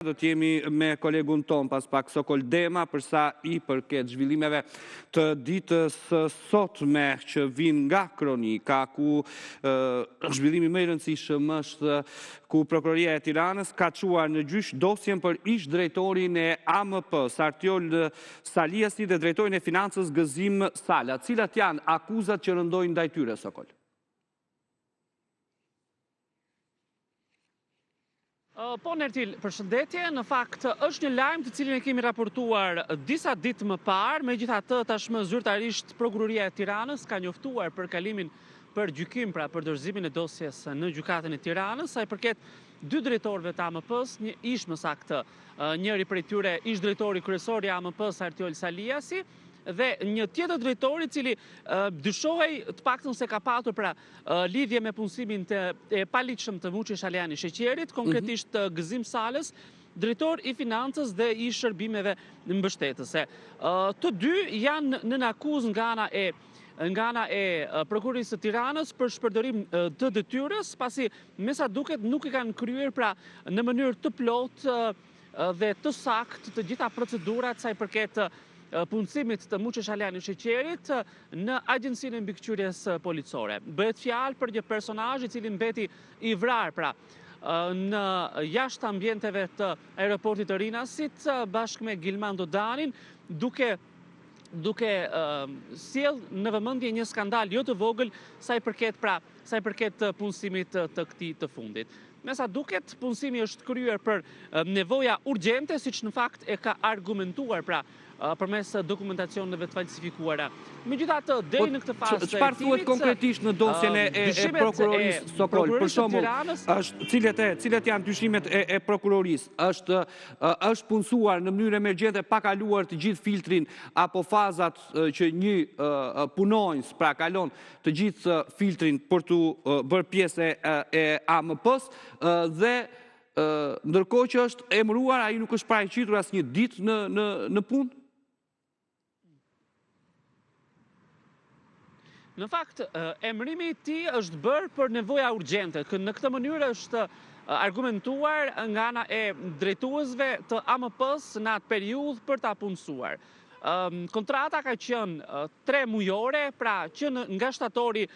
Do t'jemi me kolegun ton pas pak Sokol Dema përsa i përket zhvillimeve të ditës sotme që vin nga kronika ku zhvillimi më i rëndësishëm është ku Prokuroria e Tiranës ka çuar në gjyq dosjen për ish drejtorin e AMP-s Artiol Saliasi dhe drejtorin e financës Gëzim Sala. Cilat janë akuzat që rëndojnë ndaj tyre, Sokol? Po, Nertil, përshëndetje. Në fakt, është një lajm të cilin e kemi raportuar disa ditë më parë, megjithatë tashmë zyrtarisht Prokuroria e Tiranës ka njoftuar për kalimin për gjykim, pra për dorëzimin e dosjes në gjykatën e Tiranës, sa i përket dy drejtorëve të AMP-s, një ish më saktë, njëri prej tyre ish drejtori kryesor i AMP-s Artiol Saliasi, dhe një tjetër drejtori i cili dyshohej të paktën se ka patur pra lidhje me punësimin e paligjshëm të Muçi Shaliani Sheqerit, konkretisht Gëzim Salës, drejtor i financës dhe i shërbimeve mbështetëse. Të dy janë në akuzë nga ana e Prokurorisë së Tiranës për shpërdorim të detyrës, pasi me sa duket nuk i kanë kryer pra në mënyrë të plotë dhe të saktë të gjitha procedurat sa i përket punësimit të Muçi Shaliani Sheqerit në Agjencinë e Mbikëqyrjes Policore. Bëhet fjalë për një personazh i cili mbeti i vrarë pra në jashtë ambienteve të aeroportit të Rinasit bashkë me Gilman Dodanin, duke sjell në vëmendje një skandal jo të vogël sa i përket punësimit të këtij të fundit. Me sa duket, punësimi është kryer për nevoja urgjente, siç në fakt e ka argumentuar pra përmes dokumentacioneve të falsifikuara. Megjithatë, deri në këtë fazë çfarë thuhet konkretisht në dosjen e prokurorisë Sokol? Për shembull, cilat janë dyshimet e prokurorisë? Është punësuar në mënyrë emergjente pa kaluar të gjithë filtrin apo fazat që një punonjës pra kalon të gjithë filtrin për të bërë pjesë e AMP-s dhe ndërkohë që është emëruar, ai nuk është paraqitur asnjë ditë në punë? Në fakt, emërimi i tij është bërë për nevoja urgjente. Në këtë mënyrë është argumentuar nga ana e drejtuesve të AMP-s në atë periudhë për ta punësuar. Kontrata ka qenë 3 mujore, pra që nga shtatori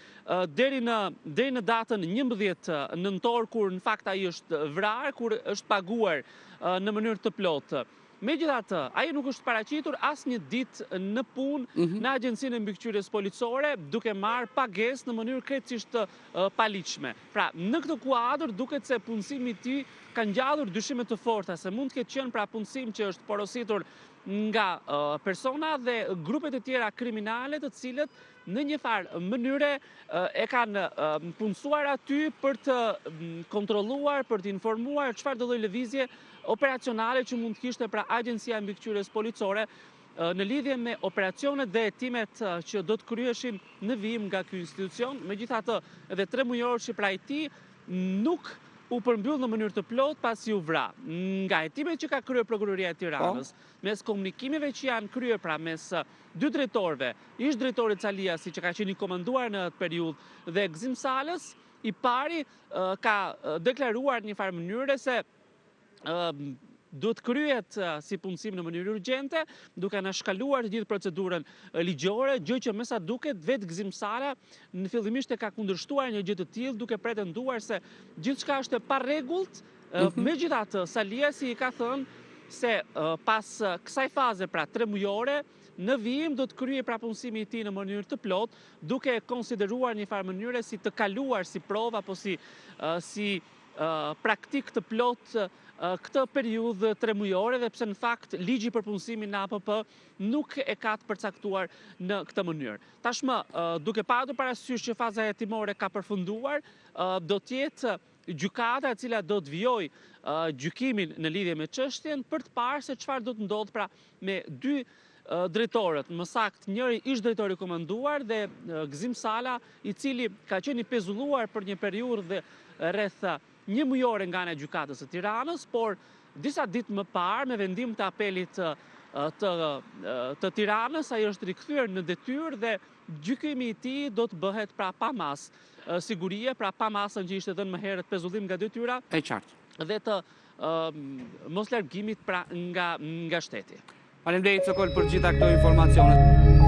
deri në datën 11 nëntor, kur në fakt ai është vrarë, kur është paguar në mënyrë të plotë. Megjithatë, ai nuk është paraqitur asnjë ditë në punë në Agjencinë e Mbikëqyrjes Policore, duke marrë pagesë në mënyrë krejtësisht të paligjshme. Pra, në këtë kuadër duket se punësimi i tij ka ngjallur dyshime të forta se mund të ketë qenë pra punësim që është porositur nga persona dhe grupet e tjera kriminale të cilët në një farë mënyre e kanë punësuar aty për të kontrolluar, për të informuar çfarë do lloj lëvizje operacionale që mund të kishte pra Agjencia e Mbikëqyrjes Policore në lidhje me operacionet dhe hetimet që do të kryeshin në vijim nga ky institucion. Megjithatë, edhe 3 mujorëshi pra i tij nuk u përmbyll në mënyrë të plotë pasi u vra. Nga hetimet që ka kryer Prokuroria e Tiranës, mes komunikimeve që janë kryer pra mes dy drejtorëve, ish drejtorit Saliasi që ka qenë i komanduar në atë periudhë dhe Gëzim Salës, i pari ka deklaruar në një farë mënyre se duhet kryhet si punësim në mënyrë urgjente, duke anashkaluar të gjithë procedurën ligjore, gjë që me sa duket vetë Gëzim Sala në fillimisht e ka kundërshtuar një gjë të tillë, duke pretenduar se gjithçka është e parregullt. Megjithatë, Saliasi i ka thënë se pas kësaj faze, pra 3 mujore, në vijim do të kryej pra punësimi i tij në mënyrë të plotë, duke konsideruar një farë mënyre si të kaluar si provë apo si praktik të plotë këtë periudhë 3 mujore, dhe pse në fakt ligji për punësimin në APP nuk e ka të përcaktuar në këtë mënyrë. Tashmë, duke patur parasysh që faza hetimore ka përfunduar, do të jetë gjykata e cila do të vijojë gjykimin në lidhje me çështjen për të parë se çfarë do të ndodhë pra me dy drejtorët, më saktë njëri ish drejtori komanduar dhe Gëzim Sala, i cili ka qenë i pezulluar për një periudhë rreth 1 mujore nga ana e gjykatës së Tiranës, por disa ditë më parë me vendim të apelit të Tiranës ai është rikthyer në detyrë dhe gjykimi i tij do të bëhet pra pa mas sigurie, pra pa masën që ishte dhënë më herët pezullim nga detyra. E qartë. Dhe të mos largimit pra nga shteti. Faleminderit Sokol për gjitha këto informacionet.